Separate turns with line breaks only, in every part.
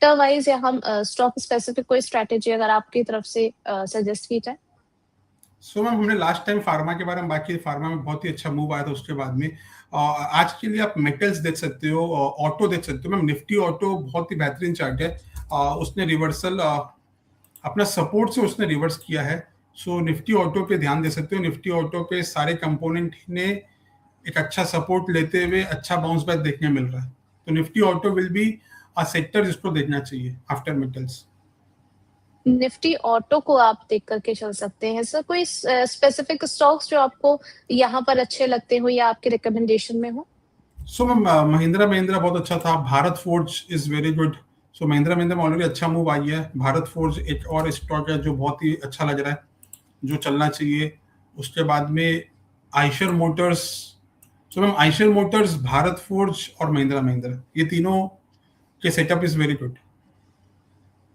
Sector wise या हम stock specific कोई स्ट्रैटेजी अगर आपकी तरफ से सजेस्ट की जाए?
सो मैम हमने लास्ट टाइम फार्मा के बारे में बात की, फार्मा में बहुत ही अच्छा मूव आया था उसके बाद में। आज के लिए आप मेटल्स देख सकते हो, ऑटो देख सकते हो मैम। निफ्टी ऑटो बहुत ही बेहतरीन चार्ट है। उसने रिवर्सल अपना सपोर्ट से उसने रिवर्स किया है। सो निफ्टी ऑटो पे ध्यान दे सकते हो। निफ्टी ऑटो पे सारे कंपोनेंट ने एक अच्छा सपोर्ट लेते हुए अच्छा बाउंस बैक देखने मिल रहा है। तो Nifty auto will be a sector जिसको देखना चाहिए आफ्टर मेटल्स।
निफ्टी ऑटो को आप देख करके चल सकते हैं। सर कोई स्पेसिफिक स्टॉक्स जो आपको यहाँ पर अच्छे लगते हो या आपके रिकमेंडेशन में हो?
सो मैम महिंद्रा महिंद्रा बहुत अच्छा था। Bharat Forge is very good. So Mahindra Mahindra में ऑलरेडी अच्छा मूव आई है। भारत फोर्ज एक और स्टॉक है जो बहुत ही अच्छा लग रहा है, जो चलना चाहिए। उसके बाद में Eicher Motors. So ma'am Eicher Motors, Bharat forge और महिंद्रा महिंद्रा, ये तीनों के सेटअप इज वेरी गुड।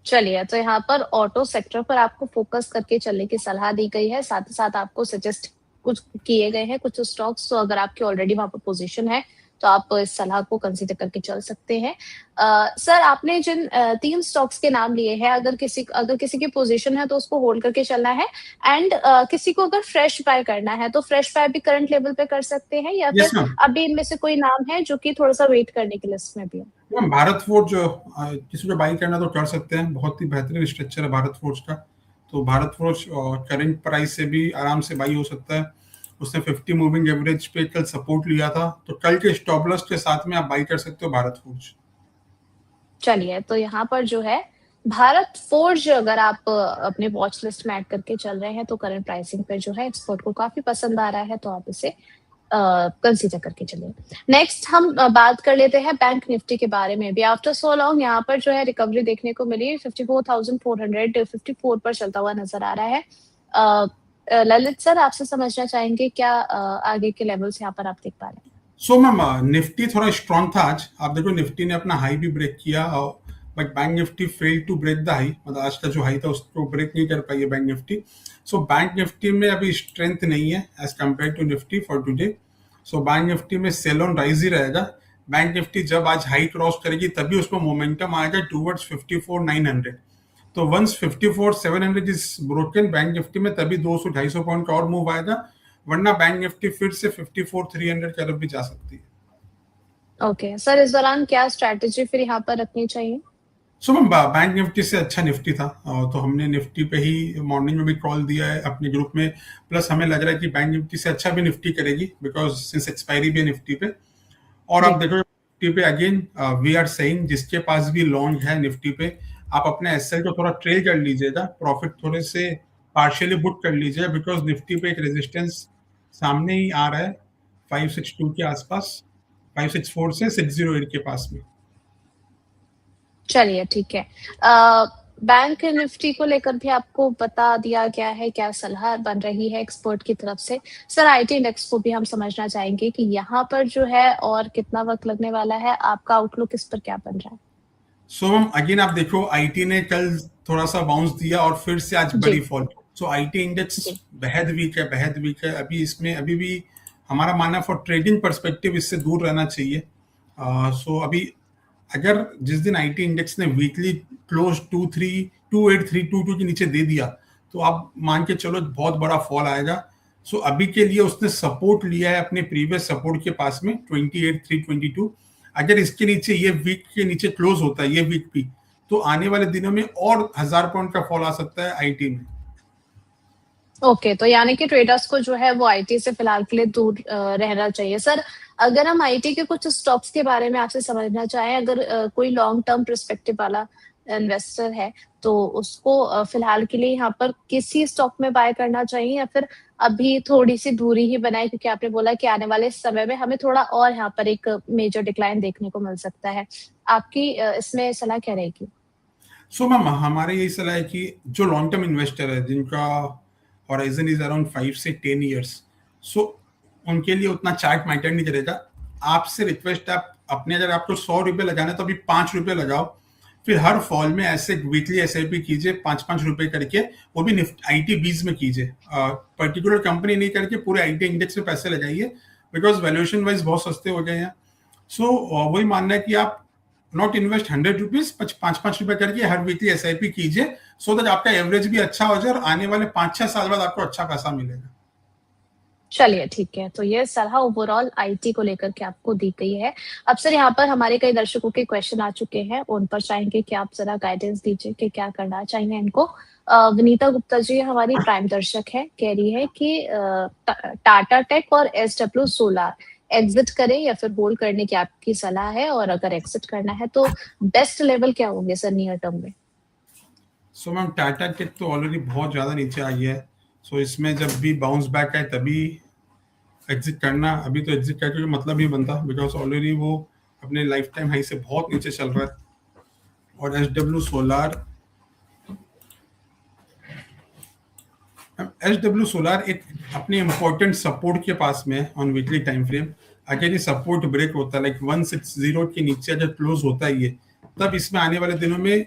चलिए, तो यहाँ पर ऑटो सेक्टर पर आपको फोकस करके चलने की सलाह दी गई है। साथ ही साथ आपको सजेस्ट कुछ किए गए हैं कुछ स्टॉक्स, तो अगर आपकी ऑलरेडी वहां पर पोजीशन है तो आप इस सलाह को कंसीडर करके चल सकते हैं। सर आपने जिन 3 स्टॉक्स के नाम लिए हैं, अगर किसी की पोजीशन है तो उसको होल्ड करके चलना है, एंड किसी को अगर फ्रेश बाय करना है तो फ्रेश बाय भी करंट लेवल पे कर सकते हैं, या
यस
फिर
मैम।
अभी इनमें से कोई नाम है जो कि थोड़ा सा वेट करने की लिस्ट में भी हो?
मैम भारत फोर्ज किसी को बाई करना तो कर सकते हैं, बहुत ही बेहतरीन स्ट्रक्चर है भारत फोर्ज का। तो भारत फोर्ज करंट प्राइस से भी आराम से बाई हो सकता है। उसने 50 मूविंग एवरेज पे कल सपोर्ट लिया था, तो कल के स्टॉप लॉस के साथ में आप बाई कर सकते हो भारत फोर्ज।
चलिए, तो यहाँ पर जो है भारत फोर्ज अगर आप अपने वॉच लिस्ट में ऐड करके चल रहे हैं तो करंट प्राइसिंग पे जो है एक्सपर्ट को काफी पसंद आ रहा है, तो आप इसे कंसीडर करके चलिए। नेक्स्ट हम बात कर लेते हैं बैंक निफ्टी के बारे में भी। आफ्टर सो लॉन्ग यहाँ पर जो है रिकवरी देखने को मिली। 54,454 पर चलता हुआ नजर आ रहा है। ललित सर आपसे समझना चाहेंगे क्या आगे के लेवल्स यहाँ पर आप देख पा रहे हैं?
सो मैम निफ्टी थोड़ा स्ट्रांग था आज। आप देखो निफ्टी ने अपना हाई भी ब्रेक किया, but bank Nifty fail to break the high. मतलब आज का जो हाई था उसको ब्रेक नहीं कर पाई है bank Nifty. So bank Nifty में अभी स्ट्रेंथ नहीं है as compare to Nifty for today. So bank Nifty में सेल ऑन राइज ही रहेगा। बैंक निफ्टी जब आज हाई क्रॉस करेगी तभी उसमें मोमेंटम आएगा टूवर्ड्स 54,900। तो once 54,700 is broken bank Nifty में, तभी 200-250 पॉइंट का और मूव आएगा, वरना बैंक निफ्टी फिर से 54,300 की तरफ भी जा सकती है।
ओके सर, इस दौरान क्या स्ट्रैटेजी फिर यहाँ पर रखनी चाहिए?
सो मैम बैंक निफ्टी से अच्छा निफ्टी था, तो हमने निफ्टी पे ही मॉर्निंग में भी कॉल दिया है अपने ग्रुप में। प्लस हमें लग रहा है कि बैंक निफ्टी से अच्छा भी निफ्टी करेगी, बिकॉज सिंस एक्सपायरी भी है निफ्टी पे। और आप देखो निफ्टी पे अगेन वी आर सेइंग, जिसके पास भी लॉन्ग है निफ्टी पे, आप अपने एसएल को थोड़ा ट्रेल कर लीजिएगा, प्रॉफिट थोड़े से पार्शियली बुक कर लीजिएगा, बिकॉज निफ्टी पे एक रेजिस्टेंस सामने ही आ रहा है 562 के आसपास, 564 से 608 के पास में।
चलिए ठीक है। बैंक निफ्टी को लेकर भी आपको बता दिया गया है, क्या सलाह बन रही है एक्सपर्ट की तरफ से। सर आईटी इंडेक्स को भी हम समझना चाहेंगे कि यहाँ पर जो है और कितना वक्त लगने वाला है, आपका आउटलुक इस पर क्या बन रहा है?
सो मैम अगेन आप देखो आईटी ने कल थोड़ा सा बाउंस दिया और फिर से आज बड़ी फॉल। सो आईटी इंडेक्स बेहद वीक है अभी। इसमें अभी भी हमारा मानना फॉर ट्रेडिंग पर्सपेक्टिव इससे दूर रहना चाहिए। सो अभी अगर जिस दिन आईटी इंडेक्स ने वीकली क्लोज 28322 के नीचे दे दिया, तो आप मान के चलो बहुत बड़ा फॉल आएगा। सो अभी के लिए उसने सपोर्ट लिया है अपने प्रीवियस सपोर्ट के पास में 28,322। अगर इसके नीचे, ये वीक के नीचे क्लोज होता है ये वीक भी, तो आने वाले दिनों में और 1000 पॉइंट का फॉल आ सकता है आईटी में।
ओके, तो यानी कि ट्रेडर्स को जो है वो आईटी से फिलहाल के लिए दूर रहना चाहिए। सर अगर हम आईटी के कुछ स्टॉक्स के बारे में आपसे समझना चाहें, अगर कोई लॉन्ग टर्म पर्सपेक्टिव वाला इन्वेस्टर है तो उसको फिलहाल के लिए यहाँ पर किसी स्टॉक में बाय करना चाहिए, या फिर अभी थोड़ी सी दूरी ही बनाए, क्योंकि आपने बोला कि आने वाले समय में हमें थोड़ा और यहाँ पर एक मेजर डिक्लाइन देखने को मिल सकता है। आपकी इसमें सलाह क्या रहेगी?
सो मैम हमारी यही सलाह है कि जो लॉन्ग टर्म इन्वेस्टर है जिनका हॉराइजन इज अराउंड 5 से 10 ईयर्स, सो उनके लिए उतना चार्ट मैटर नहीं करेगा। आपसे रिक्वेस्ट है, आप अपने अगर आपको 100 रुपये लगाना तो अभी 5 रुपये लगाओ, फिर हर फॉल में ऐसे वीकली एसआईपी कीजिए 5-5 रुपए करके, वो भी आईटी बीज में कीजिए। पर्टिकुलर कंपनी नहीं करके पूरे आईटी इंडेक्स में पैसे लगाइए, बिकॉज वैल्यूएशन वाइज बहुत सस्ते हो गए हैं। सो वही मानना है कि आप नॉट इन्वेस्ट 100 रुपीज, 5-5 रुपए करके हर वीकली SIP कीजिए, सो दैट आपका एवरेज भी अच्छा हो जाए और आने वाले 5-6 साल बाद आपको अच्छा पैसा मिलेगा।
चलिए ठीक है, तो ये सलाह ओवरऑल आईटी को लेकर के आपको दी गई है। अब सर यहाँ पर हमारे कई दर्शकों के क्वेश्चन आ चुके हैं, उन पर चाहेंगे कि आप जरा गाइडेंस दीजिए कि क्या करना चाहिए इनको। विनीता गुप्ता जी हमारी प्राइम दर्शक है, कह रही है कि टाटा टेक और SW सोलार एग्जिट करें या फिर होल्ड करने की आपकी सलाह है, और अगर एग्जिट करना है तो बेस्ट लेवल क्या होंगे सर नियर टर्म में?
सो मैम टाटा टेक तो ऑलरेडी बहुत ज्यादा नीचे आई है, सो इसमें जब भी बाउंस बैक आए तभी एग्जिट करना। अभी तो एग्जिट करके कोई मतलब नहीं बनता, बिकॉज ऑलरेडी वो अपने लाइफ टाइम हाई से बहुत नीचे चल रहा है। और SW सोलार एक अपने इंपॉर्टेंट सपोर्ट के पास में ऑन वीकली टाइम फ्रेम। अगर ये सपोर्ट ब्रेक होता है, लाइक 160 के नीचे अगर क्लोज होता है ये, तब इसमें आने वाले दिनों में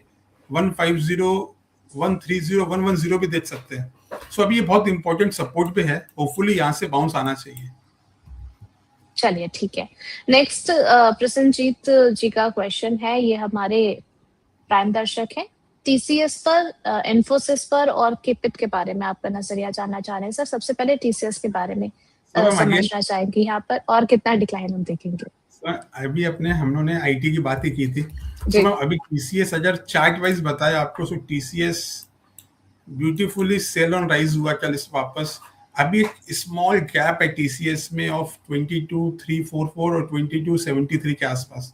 150, 130, 110 भी देख सकते हैं। सो अभी ये बहुत इंपॉर्टेंट सपोर्ट पे है, होपफुली यहाँ से बाउंस आना चाहिए।
चलिए ठीक है। नेक्स्ट प्रसन्नजीत जी का क्वेश्चन है, ये हमारे प्राइम दर्शक है, TCS पर, इन्फोसिस पर और केपिट के बारे में आपका नजरिया जानना चाह रहे हैं सर। सबसे पहले TCS के बारे में समझना चाहेंगे यहाँ पर, और कितना डिक्लाइन हम देखेंगे।
अभी हम लोगों ने IT की बात ही की थी, तो मैं अभी TCS अगर चार्ट वाइज बताया आपको, so TCS beautifully sell on rise हुआ कल इस वापस। अभी एक स्मॉल गैप है TCS में ऑफ 22,344 और 22,73 के आसपास।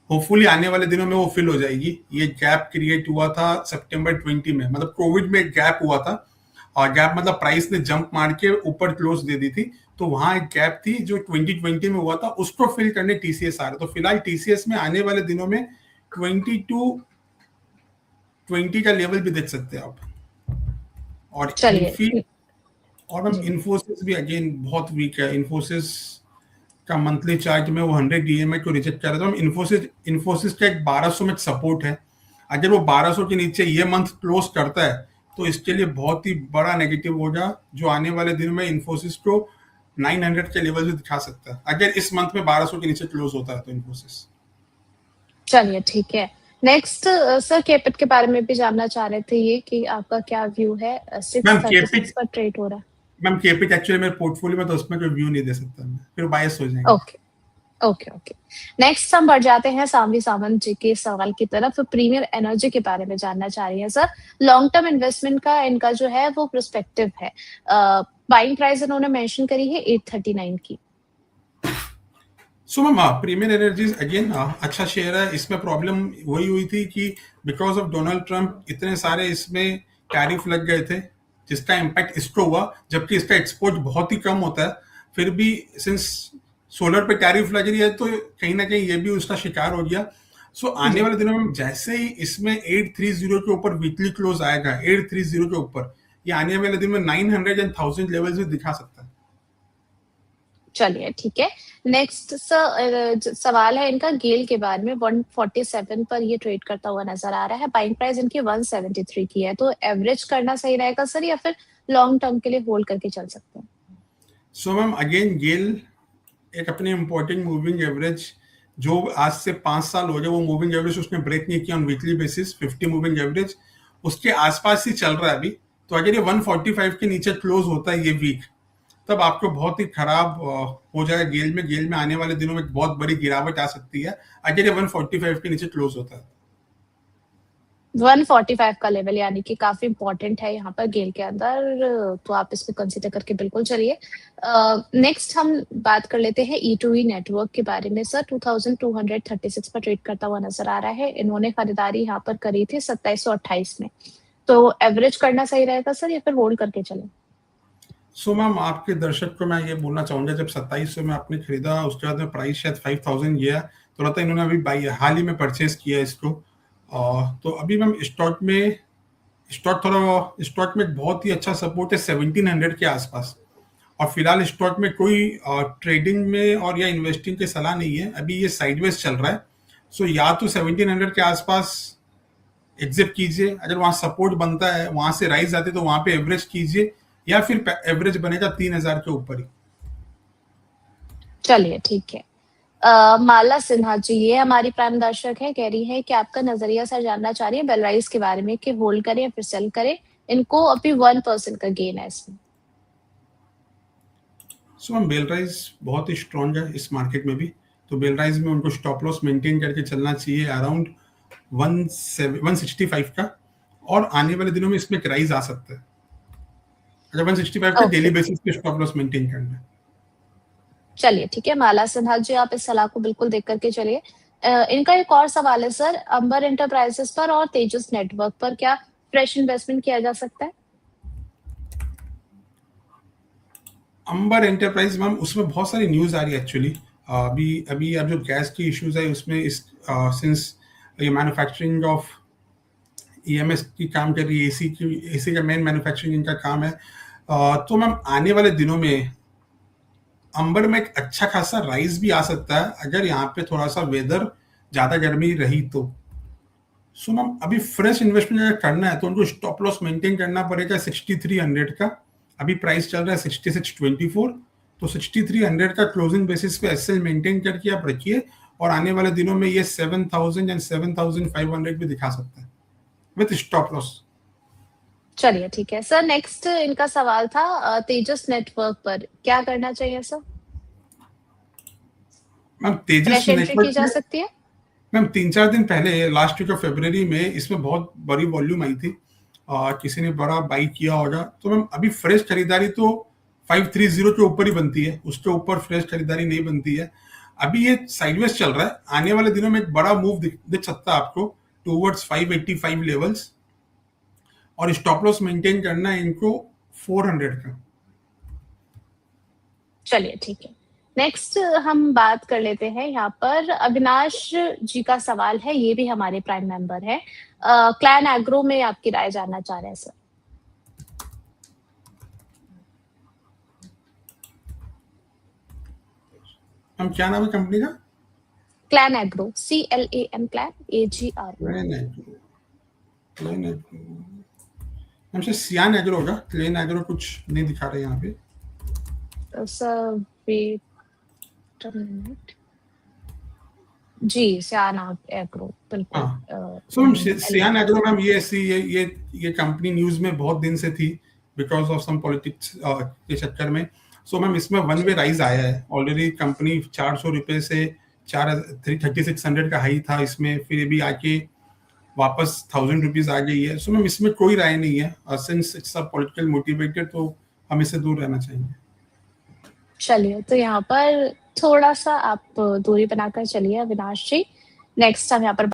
होपफुली आने वाले दिनों में वो फिल हो जाएगी। ये गैप क्रिएट हुआ था सितंबर 20 में, मतलब कोविड में एक गैप हुआ था, और गैप मतलब प्राइस ने जंप मार के ऊपर क्लोज दे दी थी, तो वहां एक गैप थी जो 2020 में हुआ था, उसको फिल करने TCS आ रहा है। तो फिलहाल TCS में आने वाले दिनों में 2220 का लेवल भी देख सकते हैं आप। और और हम इन्फोसिस भी अगेन बहुत वीक है। इन्फोसिस का मंथली चार्ट में वो 100 DMA को रिजेक्ट कर रहा था। इन्फोसिस का एक 1200 में सपोर्ट है, अगर वो 1200 के नीचे ये मंथ क्लोज करता है तो इसके लिए बहुत ही बड़ा नेगेटिव होगा, जो आने वाले दिन में इन्फोसिस को 900 के लेवल भी दिखा सकता है, अगर इस मंथ में 1200 के नीचे क्लोज होता है तो इन्फोसिस।
चलिए ठीक है। नेक्स्ट सर केपिट के बारे में भी जानना चाह रहे थे, ये कि आपका क्या व्यू है, 636 पर ट्रेड हो रहा है।
मैम केपिट एक्चुअली मेरे पोर्टफोलियो में, तो उसमें कोई व्यू नहीं दे सकता मैं, फिर बायस हो जाएंगे।
ओके। नेक्स्ट हम बढ़ जाते हैं सामवी सावंत जी के सवाल की तरफ। प्रीमियर एनर्जी के बारे में जानना चाह रही है सर। लॉन्ग टर्म इन्वेस्टमेंट का इनका जो है वो पर्सपेक्टिव है। बाइंग प्राइस इन्होंने मेंशन करी है 839 की।
So ma'am Premier Energies again अच्छा शेयर है। इसमें प्रॉब्लम वही हुई थी कि बिकॉज ऑफ डोनाल्ड ट्रंप इतने सारे इसमें टैरिफ लग गए थे, जिसका इम्पैक्ट इसको हुआ, जबकि इसका एक्सपोर्ट बहुत ही कम होता है। फिर भी सिंस सोलर पे टैरिफ लग रही है तो कहीं ना कहीं ये भी उसका शिकार हो गया। सो आने वाले दिनों में जैसे ही इसमें 830 के ऊपर वीकली क्लोज आएगा, 830 के ऊपर, ये आने वाले दिन में 900 एंड 1000 लेवल्स भी दिखा सकता है।
चलिए ठीक है। नेक्स्ट सवाल है इनका गेल के बारे में। 147 पर ये ट्रेड करता हुआ नजर आ रहा है, बाइंग प्राइस इनकी 173 की है, तो एवरेज करना सही रहेगा सर, या फिर लॉन्ग टर्म के लिए होल्ड करके चल सकते हैं?
सो मैम अगेन गेल एक अपने इंपॉर्टेंट मूविंग एवरेज, जो आज से 5 साल हो गए वो मूविंग एवरेज उसने ब्रेक नहीं किया on weekly basis, 50 moving average उसके आसपास ही चल रहा है अभी। तो अगर ये 145 के नीचे क्लोज होता है ये वीक, तब आपको बहुत ही खराब हो जाएगा। गेल में आने वाले दिनों में बहुत बड़ी गिरावट आ सकती है अगर ये 145 के नीचे क्लोज होता है।
145 का लेवल यानी कि काफी इंपॉर्टेंट है यहाँ पर गेल के अंदर, तो आप इसमें कंसीडर करके बिल्कुल चलिए। नेक्स्ट हम बात कर लेते हैं E2E नेटवर्क के बारे में सर। 2236 पर ट्रेड करता हुआ नजर आ रहा है। इन्होंने खरीदारी यहाँ पर करी थी 2728 में, तो एवरेज करना सही रहेगा सर, या फिर होल्ड करके चले?
सो मैम आपके दर्शक को मैं ये बोलना चाहूंगा, जब 2700 में आपने खरीदा, उसके बाद में प्राइस शायद 5000 गया, तो लगता है इन्होंने अभी हाल ही में परचेज किया इसको। तो अभी मैम स्टॉक में बहुत ही अच्छा सपोर्ट है 1700 के आसपास, और फिलहाल स्टॉक में कोई ट्रेडिंग में और या इन्वेस्टिंग की सलाह नहीं है, अभी ये साइडवेज चल रहा है। सो या तो 1700 के आसपास एग्जिट कीजिए, अगर वहां सपोर्ट बनता है, वहां से राइज आते तो वहां पे एवरेज कीजिए, या फिर एवरेज बनेगा 3000 के ऊपर ही।
चलिए ठीक है। माला सिन्हा जी, ये हमारी प्राइम दर्शक है, कह रही है कि आपका नजरिया सर जानना चाह रही है बेलराइज के बारे में कि होल्ड करें या फिर सेल करें। इनको अभी 1% का गेन है इसमें।
सो हम बेलराइज बहुत ही स्ट्रॉन्ग है इस मार्केट में भी, तो बेलराइज में उनको स्टॉप लॉस मेंटेन करके चलना चाहिए अराउंड 165 का, और आने वाले दिनों में इसमें एक राइज आ सकता है। अगर 165 का डेली बेसिस पे स्टॉप लॉस मेंटेन करना है।
चलिए ठीक है, माला सिन्हा जी, आप इस सलाह को बिल्कुल देख करके चलिए। इनका एक और सवाल है सर, अंबर एंटरप्राइजेस पर और तेजस नेटवर्क पर क्या फ्रेश इन्वेस्टमेंट किया जा सकता है?
अंबर एंटरप्राइज मैम, उसमें बहुत सारी न्यूज आ रही है एक्चुअली। अभी अभी अब जो गैस की इश्यूज है उसमें इस सिंस ये मैन्युफैक्चरिंग ऑफ ईएमएस की काम कर रही है, एसी का मेन मैन्युफैक्चरिंग इनका काम है। तो मैम आने वाले दिनों में अंबर में एक अच्छा खासा राइज भी आ सकता है अगर यहाँ पे थोड़ा सा वेदर ज्यादा गर्मी रही तो। सो मैम अभी फ्रेश इन्वेस्टमेंट अगर करना है तो उनको स्टॉप लॉस मेंटेन करना पड़ेगा 6300 का। अभी प्राइस चल रहा है 6624, तो 6300 का क्लोजिंग बेसिस पे एसएल मेंटेन करके आप रखिए, और आने वाले दिनों में ये 7000 एंड 7500 भी दिखा सकता है विथ स्टॉप लॉस।
चलिए ठीक है सर, नेक्स्ट इनका सवाल था तेजस नेटवर्क पर क्या करना चाहिए सर?
मैम तेजस
फ्रेश एंट्री की
नेटवर्क
जा
में
सकती है?
मैम 3-4 दिन पहले लास्ट वीक ऑफ फरवरी में इसमें बहुत बड़ी वॉल्यूम आई थी, किसी ने बड़ा बाई किया होगा। तो मैम अभी फ्रेश खरीदारी तो 530 के ऊपर ही बनती है, उसके ऊपर फ्रेश खरीदारी नहीं बनती है। अभी ये साइडवेज चल रहा है, आने वाले दिनों में एक बड़ा मूव दिख सकता है आपको टूवर्ड्स 585 लेवल्स, और स्टॉप लॉस मेंटेन करना है इनको 400 का।
चलिए ठीक है, नेक्स्ट हम बात कर लेते हैं यहाँ पर अविनाश जी का सवाल है, ये भी हमारे प्राइम मेंबर है। क्लैन एग्रो में आपकी राय जानना चाह रहे हैं सर।
हम क्या नाम है कंपनी का?
Clan agro, CLAN, clan AGR।
Clan agro हमसे सियान एग्रो होगा, क्लैन एग्रो कुछ नहीं दिखा रहे यहाँ पे
सर। वेट मिनट, जी सियान एग्रो बिल्कुल।
सो सियान एग्रो मैम ये कंपनी न्यूज में बहुत दिन से थी बिकॉज ऑफ सम पॉलिटिक्स के चक्कर में। सो मैम इसमें वन वे राइज आया है ऑलरेडी, कंपनी 400 रुपए से 3600 का हाई था इसमें, फिर भी आके वापस 1000 रुपीज आ गई है। सो मैम इसमें कोई राय नहीं है, since it's a political motivated, तो हम इससे दूर रहना चाहिए।
चलिए, तो यहाँ पर थोड़ा सा आप दूरी बनाकर चलिए अविनाश जी। नेक्स्ट हम यहाँ पर